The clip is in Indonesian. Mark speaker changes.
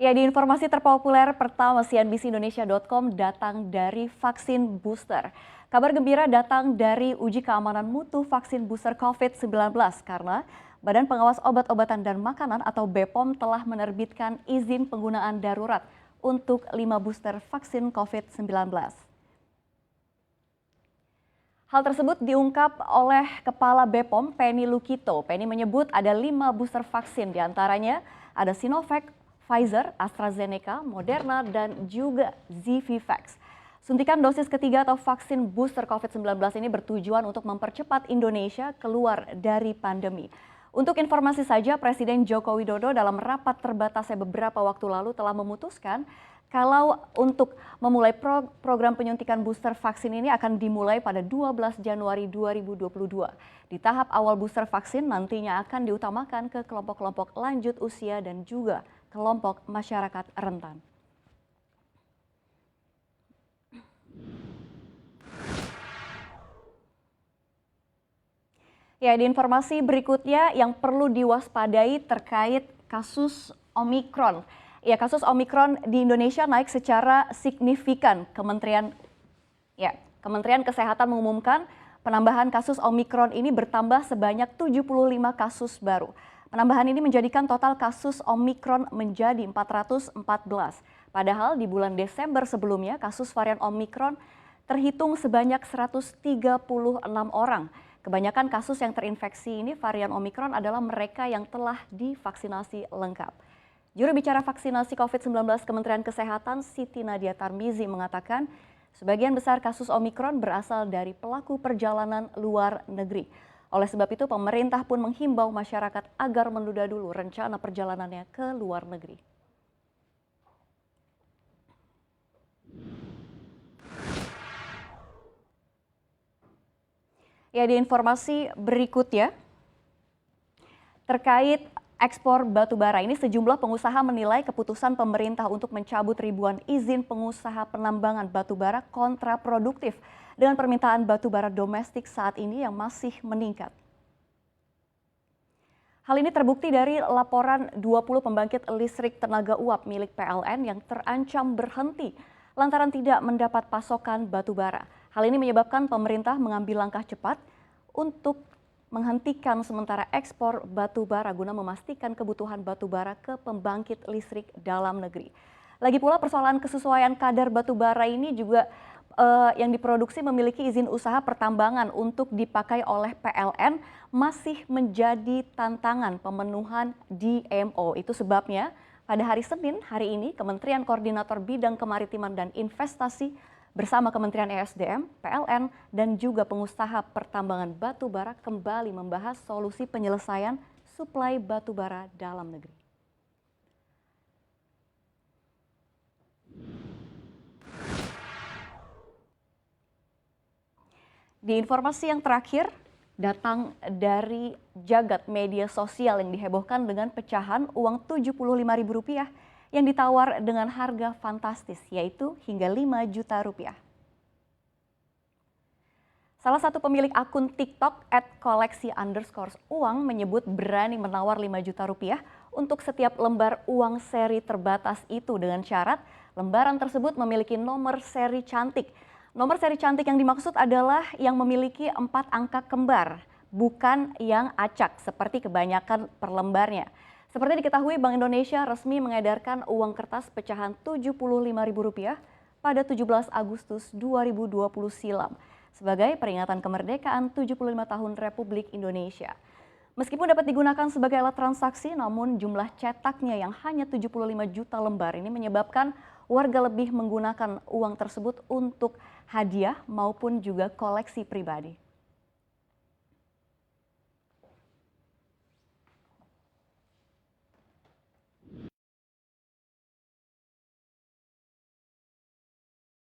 Speaker 1: Ya, di informasi terpopuler pertama CNBC-Indonesia.com datang dari vaksin booster. Kabar gembira datang dari uji keamanan mutu vaksin booster COVID-19 karena Badan Pengawas Obat-obatan dan Makanan atau BPOM telah menerbitkan izin penggunaan darurat untuk 5 booster vaksin COVID-19. Hal tersebut diungkap oleh Kepala BPOM Penny Lukito. Penny menyebut ada 5 booster vaksin, diantaranya ada Sinovac, Pfizer, AstraZeneca, Moderna, dan juga Zivivax. Suntikan dosis ketiga atau vaksin booster COVID-19 ini bertujuan untuk mempercepat Indonesia keluar dari pandemi. Untuk informasi saja, Presiden Joko Widodo dalam rapat terbatasnya beberapa waktu lalu telah memutuskan kalau untuk memulai program penyuntikan booster vaksin ini akan dimulai pada 12 Januari 2022. Di tahap awal booster vaksin nantinya akan diutamakan ke kelompok-kelompok lanjut usia dan juga kelompok masyarakat rentan. Ya, di informasi berikutnya yang perlu diwaspadai terkait kasus Omikron. Ya, kasus Omikron di Indonesia naik secara signifikan. Kementerian Kesehatan mengumumkan penambahan kasus Omikron ini bertambah sebanyak 75 kasus baru. Penambahan ini menjadikan total kasus Omikron menjadi 414. Padahal di bulan Desember sebelumnya kasus varian Omikron terhitung sebanyak 136 orang. Kebanyakan kasus yang terinfeksi ini varian Omikron adalah mereka yang telah divaksinasi lengkap. Juru bicara vaksinasi COVID-19 Kementerian Kesehatan Siti Nadia Tarmizi mengatakan sebagian besar kasus Omikron berasal dari pelaku perjalanan luar negeri. Oleh sebab itu pemerintah pun menghimbau masyarakat agar menunda dulu rencana perjalanannya ke luar negeri. Ya, di informasi berikutnya terkait ekspor batu bara ini sejumlah pengusaha menilai keputusan pemerintah untuk mencabut ribuan izin pengusaha penambangan batu bara kontraproduktif dengan permintaan batu bara domestik saat ini yang masih meningkat. Hal ini terbukti dari laporan 20 pembangkit listrik tenaga uap milik PLN yang terancam berhenti lantaran tidak mendapat pasokan batu bara. Hal ini menyebabkan pemerintah mengambil langkah cepat untuk menghentikan sementara ekspor batu bara guna memastikan kebutuhan batu bara ke pembangkit listrik dalam negeri. Lagi pula persoalan kesesuaian kadar batu bara ini juga yang diproduksi memiliki izin usaha pertambangan untuk dipakai oleh PLN masih menjadi tantangan pemenuhan DMO. Itu sebabnya pada hari Senin hari ini Kementerian Koordinator Bidang Kemaritiman dan Investasi bersama Kementerian ESDM, PLN, dan juga pengusaha pertambangan batu bara kembali membahas solusi penyelesaian suplai batu bara dalam negeri. Di informasi yang terakhir, datang dari jagat media sosial yang dihebohkan dengan pecahan uang Rp75.000 yang ditawar dengan harga fantastis, yaitu hingga 5 juta rupiah. Salah satu pemilik akun TikTok @koleksi_uang menyebut berani menawar 5 juta rupiah untuk setiap lembar uang seri terbatas itu dengan syarat lembaran tersebut memiliki nomor seri cantik. Nomor seri cantik yang dimaksud adalah yang memiliki 4 angka kembar, bukan yang acak seperti kebanyakan per lembarnya. Seperti diketahui, Bank Indonesia resmi mengedarkan uang kertas pecahan Rp75.000 pada 17 Agustus 2020 silam sebagai peringatan kemerdekaan 75 tahun Republik Indonesia. Meskipun dapat digunakan sebagai alat transaksi, namun jumlah cetaknya yang hanya 75 juta lembar ini menyebabkan warga lebih menggunakan uang tersebut untuk hadiah maupun juga koleksi pribadi.